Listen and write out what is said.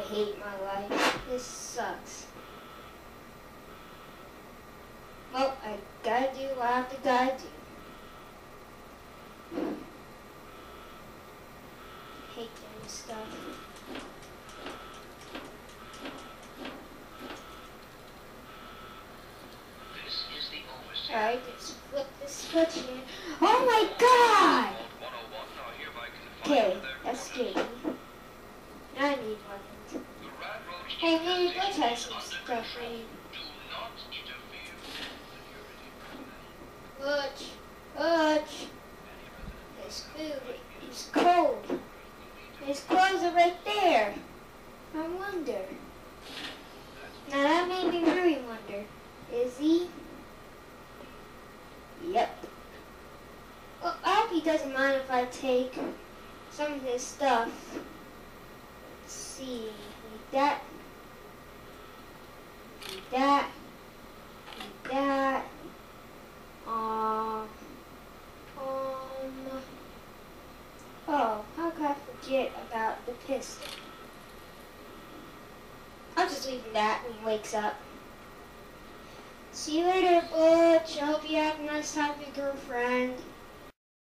hate my life. This sucks. Well, I gotta do what I have to gotta do. Hate doing stuff. Alright, let's flip the switch here. Oh my god! Okay, that's scary. Now I need weapons. Hey, maybe Butch has some stuff I need. Butch! There's food. It's cold. His clothes are right there. I wonder. Now that made me really wonder. Is he? Yep. Well, I hope he doesn't mind if I take some of his stuff. Let's see. Need that. Need that. Need that. Oh, how could I forget about the pistol? I'll just leave him that when he wakes up. See you later, Butch. I hope you have a nice time with your girlfriend.